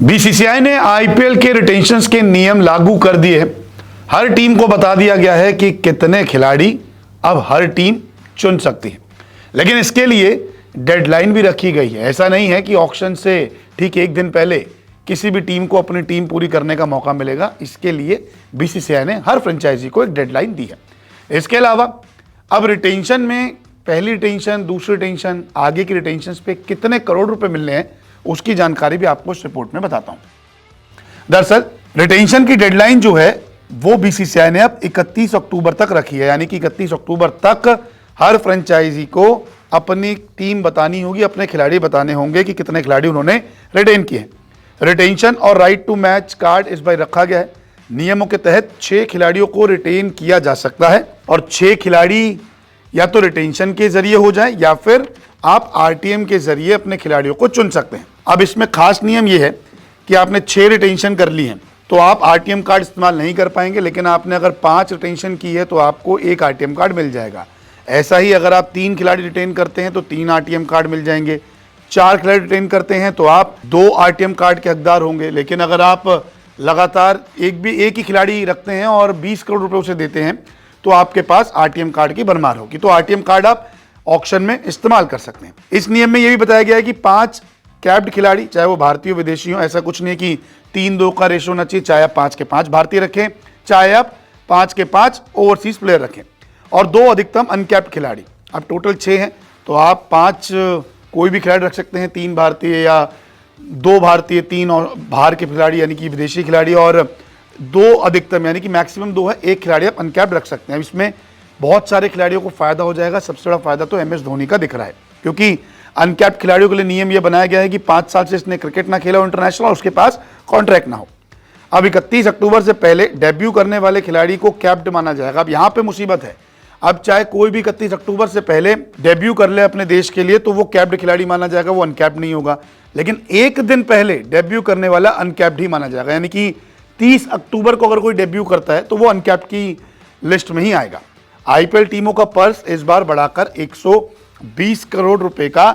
BCCI ने IPL के रिटेंशंस के नियम लागू कर दिए। हर टीम को बता दिया गया है कि कितने खिलाड़ी अब हर टीम चुन सकती है, लेकिन इसके लिए डेडलाइन भी रखी गई है। ऐसा नहीं है कि ऑक्शन से ठीक एक दिन पहले किसी भी टीम को अपनी टीम पूरी करने का मौका मिलेगा। इसके लिए बीसीसीआई ने हर फ्रेंचाइजी को एक डेडलाइन दी है। इसके अलावा अब रिटेंशन में पहली रिटेंशन, दूसरी रिटेंशन, आगे की रिटेंशन पे कितने करोड़ रुपए मिलने हैं उसकी जानकारी भी आपको इस रिपोर्ट में बताता हूं। दरअसल रिटेंशन की डेडलाइन जो है वो बीसीसीआई ने अब 31 अक्टूबर तक रखी है, यानी कि 31 अक्टूबर तक हर फ्रेंचाइजी को अपनी टीम बतानी होगी, अपने खिलाड़ी बताने होंगे कि कितने खिलाड़ी उन्होंने रिटेन किए। रिटेंशन और राइट टू मैच कार्ड इस बार रखा गया है। नियमों के तहत 6 खिलाड़ियों को रिटेन किया जा सकता है और 6 खिलाड़ी या तो रिटेंशन के जरिए हो जाए या फिर आप आरटीएम के जरिए अपने खिलाड़ियों को चुन सकते हैं। अब इसमें खास नियम यह है कि आपने 6 रिटेंशन कर ली हैं तो आप आरटीएम कार्ड इस्तेमाल नहीं कर पाएंगे, लेकिन आपने अगर 5 रिटेंशन की है तो आपको 1 आरटीएम कार्ड मिल जाएगा। ऐसा ही अगर आप 3 खिलाड़ी रिटेन करते हैं तो 3 आरटीएम कार्ड मिल जाएंगे। 4 खिलाड़ी रिटेन करते हैं तो आप 2 आरटीएम कार्ड के हकदार होंगे। लेकिन अगर आप लगातार एक ही खिलाड़ी रखते हैं और 20 करोड़ रुपए उसे देते हैं तो आपके पास आरटीएम कार्ड की भरमार होगी। तो आरटीएम कार्ड आप ऑक्शन में इस्तेमाल कर सकते हैं। इस नियम में यह भी बताया गया है कि 5 कैप्ड खिलाड़ी, चाहे वो भारतीय हो विदेशी हो, ऐसा कुछ नहीं है कि 3-2 का रेशो होना चाहिए। चाहे आप 5 के 5 भारतीय रखें, चाहे आप 5 के 5 ओवरसीज प्लेयर रखें, और 2 अधिकतम अनकैप्ड खिलाड़ी। अब टोटल 6 हैं तो आप 5 कोई भी खिलाड़ी रख सकते हैं, 3 भारतीय या 2 भारतीय, 3 और बाहर के खिलाड़ी यानी कि विदेशी खिलाड़ी, और 2 अधिकतम यानी कि मैक्सिमम 2 है, 1 खिलाड़ी आप अनकैप्ड रख सकते हैं। इसमें बहुत सारे खिलाड़ियों को फायदा हो जाएगा। सबसे बड़ा फायदा तो एमएस धोनी का दिख रहा है, क्योंकि अनकैप्ड खिलाड़ियों के लिए नियम यह बनाया गया है कि 5 साल से इसने क्रिकेट ना खेला हो इंटरनेशनल और उसके पास कॉन्ट्रैक्ट ना हो। अब 31 अक्टूबर से पहले डेब्यू करने वाले खिलाड़ी को कैप्ड माना जाएगा। अब यहां पे मुसीबत है, अब चाहे कोई भी 31 अक्टूबर से पहले डेब्यू कर ले अपने देश के लिए तो वो कैप्ड खिलाड़ी माना जाएगा, वो अनकैप्ड नहीं होगा। लेकिन एक दिन पहले डेब्यू करने वाला अनकैप्ड ही माना जाएगा, यानी कि 30 अक्टूबर को अगर कोई डेब्यू करता है तो वो अनकैप्ड की लिस्ट में ही आएगा। आईपीएल टीमों का पर्स इस बार बढ़ाकर 120 करोड़ रुपए का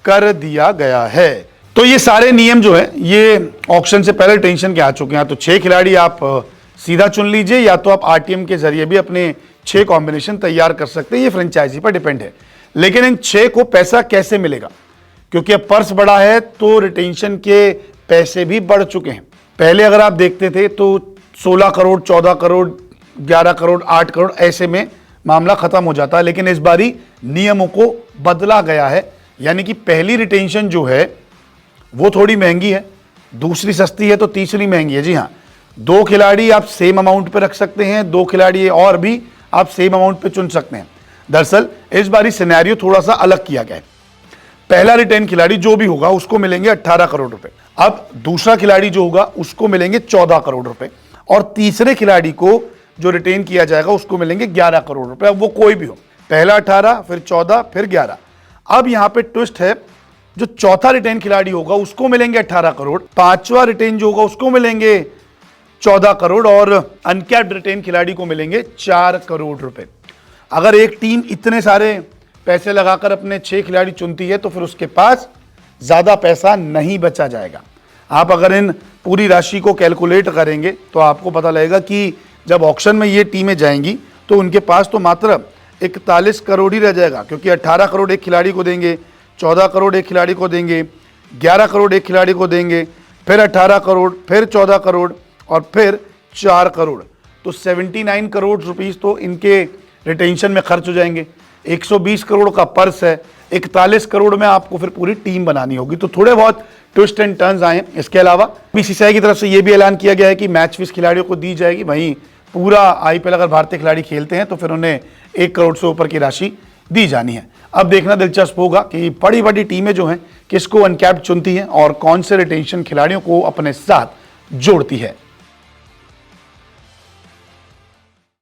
कर दिया गया है। तो ये सारे नियम जो है ये ऑक्शन से पहले टेंशन के आ चुके हैं। तो 6 खिलाड़ी आप सीधा चुन लीजिए या तो आप आरटीएम के जरिए भी अपने 6 कॉम्बिनेशन तैयार कर सकते हैं। ये फ्रेंचाइजी पर डिपेंड है। लेकिन इन 6 को पैसा कैसे मिलेगा, क्योंकि अब पर्स बढ़ा है तो रिटेंशन के पैसे भी बढ़ चुके हैं। पहले अगर आप देखते थे तो 16 करोड़, 14 करोड़, 11 करोड़, 8 करोड़ ऐसे में मामला खत्म हो जाता है। लेकिन इस बारी नियमों को बदला गया है, यानी कि पहली रिटेंशन जो है वो थोड़ी महंगी है, दूसरी सस्ती है तो तीसरी महंगी है। जी हाँ, 2 खिलाड़ी आप सेम अमाउंट पे रख सकते हैं, 2 खिलाड़ी और भी आप सेम अमाउंट पे चुन सकते हैं। दरअसल इस बारी सिनेरियो थोड़ा सा अलग किया गया है। पहला रिटेन खिलाड़ी जो भी होगा उसको मिलेंगे 18 करोड़ रुपए। अब दूसरा खिलाड़ी जो होगा उसको मिलेंगे 14 करोड़ रुपए, और तीसरे खिलाड़ी को जो रिटेन किया जाएगा उसको मिलेंगे 11 करोड़ रुपए। अब वो कोई भी हो, पहला 18, फिर 14, फिर 11। अब यहां पे ट्विस्ट है, जो चौथा रिटेन खिलाड़ी होगा उसको मिलेंगे 18 करोड़, 5वां रिटेन जो होगा उसको मिलेंगे 14 करोड़, और अनकैप्ड रिटेन खिलाड़ी को मिलेंगे 4 करोड़ रुपए। अगर एक टीम इतने सारे पैसे लगाकर अपने 6 खिलाड़ी चुनती है तो फिर उसके पास ज्यादा पैसा नहीं बचा जाएगा। आप अगर इन पूरी राशि को कैलकुलेट करेंगे तो आपको पता लगेगा कि जब ऑक्शन में ये टीमें जाएंगी तो उनके पास तो मात्र 41 करोड़ ही रह जाएगा, क्योंकि 18 करोड़ एक खिलाड़ी को देंगे, 14 करोड़ एक खिलाड़ी को देंगे, 11 करोड़ एक खिलाड़ी को देंगे, फिर 18 करोड़, फिर 14 करोड़ और फिर 4 करोड़। तो 79 करोड़ रुपीस तो इनके रिटेंशन में खर्च हो जाएंगे। 120 करोड़ का पर्स है, 41 करोड़ में आपको फिर पूरी टीम बनानी होगी। तो थोड़े बहुत ट्विस्ट एंड टर्न्स आए। इसके अलावा बीसीसीआई की तरफ से यह भी ऐलान किया गया है कि मैच फीस खिलाड़ियों को दी जाएगी। वहीं पूरा आईपीएल अगर भारतीय खिलाड़ी खेलते हैं तो फिर उन्हें 1 करोड़ से ऊपर की राशि दी जानी है। अब देखना दिलचस्प होगा कि बड़ी बड़ी टीमें जो हैं किसको अनकैप्ड चुनती हैं और कौन से रिटेंशन खिलाड़ियों को अपने साथ जोड़ती है।